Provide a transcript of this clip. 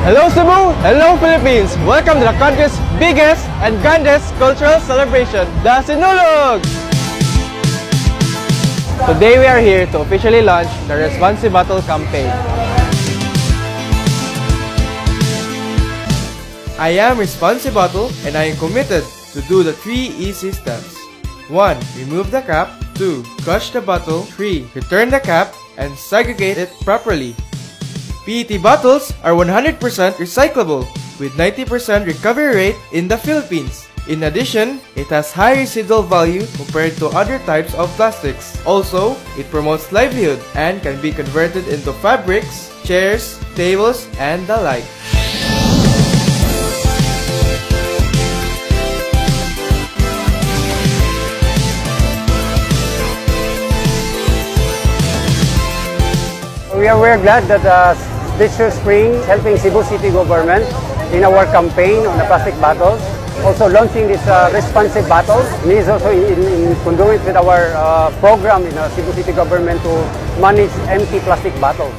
Hello Cebu! Hello Philippines! Welcome to the country's biggest and grandest cultural celebration, the Sinulog! Today we are here to officially launch the Responsibattle campaign. I am Responsibattle and I am committed to do the 3 easy steps. 1. Remove the cap. 2. Crush the bottle. 3. Return the cap and segregate it properly. PET bottles are 100% recyclable with 90% recovery rate in the Philippines. In addition, it has high residual value compared to other types of plastics. Also, it promotes livelihood and can be converted into fabrics, chairs, tables, and the like. We are glad that Digital Spring is helping Cebu City government in our campaign on the plastic bottles. Also launching this responsive bottles. And is also in congruent with our program in Cebu City government to manage empty plastic bottles.